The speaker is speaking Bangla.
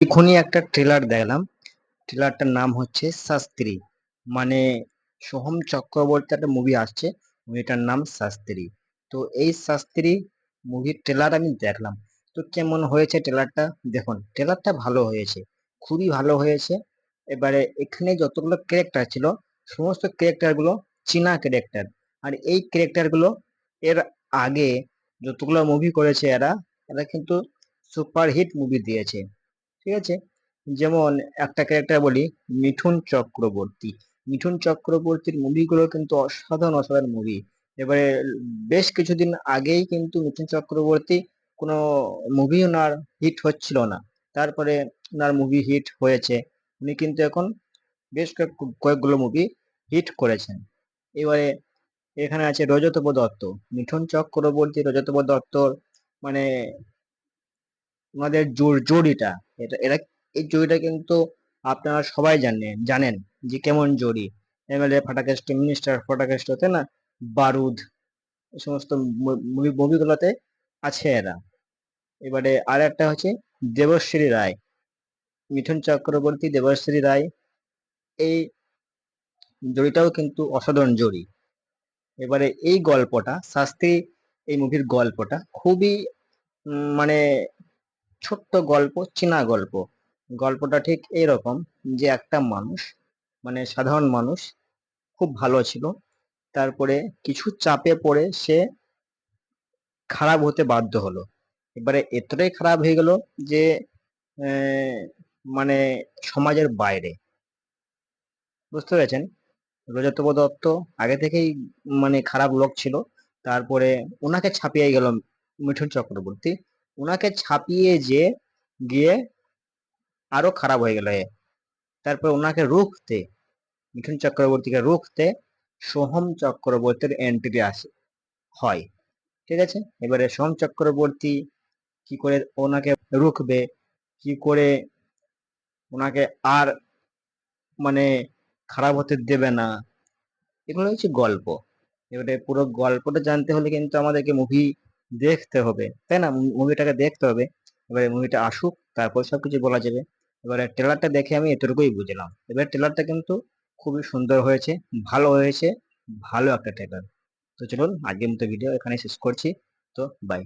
এখনই একটা ট্রেলার দেখলাম। ট্রেলারটার নাম হচ্ছে শাস্ত্রী। মানে সোহম চক্রবর্তী একটা মুভি আসছে, মুভিটার নাম শাস্ত্রী। তো এই শাস্ত্রী মুভির ট্রেলার আমি দেখলাম। তো কেমন হয়েছে ট্রেলারটা? দেখুন, ট্রেলারটা ভালো হয়েছে, খুবই ভালো হয়েছে। এবারে এখানে যতগুলো ক্যারেক্টার ছিল, সমস্ত ক্যারেক্টার গুলো চীনা ক্যারেক্টার। আর এই ক্যারেক্টার গুলো এর আগে যতগুলো মুভি করেছে এরা এরা কিন্তু সুপার হিট মুভি দিয়েছে। ঠিক আছে, যেমন একটা ক্যারেক্টার বলি, মিঠুন চক্রবর্তী। মিঠুন চক্রবর্তীর মুভিগুলো কিন্তু অসাধারণ অসাধারণ মুভি। এবারে বেশ কিছুদিন আগেই কিন্তু মিঠুন চক্রবর্তী কোনো মুভি ওনার হিট হচ্ছিল না, তারপরে ওনার মুভি হিট হয়েছে। উনি কিন্তু এখন বেশ কয়েকগুলো মুভি হিট করেছেন। এবারে এখানে আছে রজতব দত্ত। মিঠুন চক্রবর্তী, রজতব দত্তর মানে ওনাদের জুড়িটা, এটা এরা এই জুড়িটা কিন্তু আপনারা সবাই জানেন যে কেমন জুড়ি। এমএলএ ফাটাকেষ্ট, মিনিস্টার ফাটাকেষ্ট, তাই না, বারুদ, এই সমস্ত মুভিগুলোতে আছে এরা। এবারে আর একটা হচ্ছে দেবশ্রী রায়। মিঠুন চক্রবর্তী, দেবশ্রী রায়, এই জড়িটাও কিন্তু অসাধারণ জড়ি। এবারে এই গল্পটা শাস্তি, এই মুভির গল্পটা খুবই মানে ছোট্ট গল্প, চীনা গল্প। গল্পটা ঠিক এইরকম যে একটা মানুষ, মানে সাধারণ মানুষ, খুব ভালো ছিল, তারপরে কিছু চাপে পড়ে সে খারাপ হতে বাধ্য হলো। এবারে এতটাই খারাপ হয়ে গেল যে আহ, মানে সমাজের বাইরে, বুঝতে পেরেছেন? রজতব দত্ত আগে থেকেই মানে খারাপ লোক ছিল, তারপরে ওনাকে ছাপিয়ে গেল মিঠুন চক্রবর্তী। ওনাকে ছাপিয়ে যে গিয়ে আরো খারাপ হয়ে গেল এ। তারপর ওনাকে রুখতে, মিঠুন চক্রবর্তীকে রুখতে সোহম চক্রবর্তীর এন্ট্রি আসে, হয়। ঠিক আছে, এবারে সোহম চক্রবর্তী কি করে ওনাকে রুখবে, কি করে ওনাকে আর মানে খারাপ হতে দেবে না, এগুলো হচ্ছে গল্প। এবারে পুরো গল্পটা জানতে হলে কিন্তু আমাদেরকে মুভি দেখতে হবে, তাই না? মুভিটাকে দেখতে হবে। এবারে মুভিটা আসুক, তারপর সবকিছু বলা যাবে। এবারে ট্রেলারটা দেখে আমি এতটুকুই বুঝলাম। এবার ট্রেলারটা কিন্তু খুবই সুন্দর হয়েছে, ভালো হয়েছে, ভালো একটা ট্রেলার। তো চলুন, আজকের মতো ভিডিও এখানে শেষ করছি। তো বাই।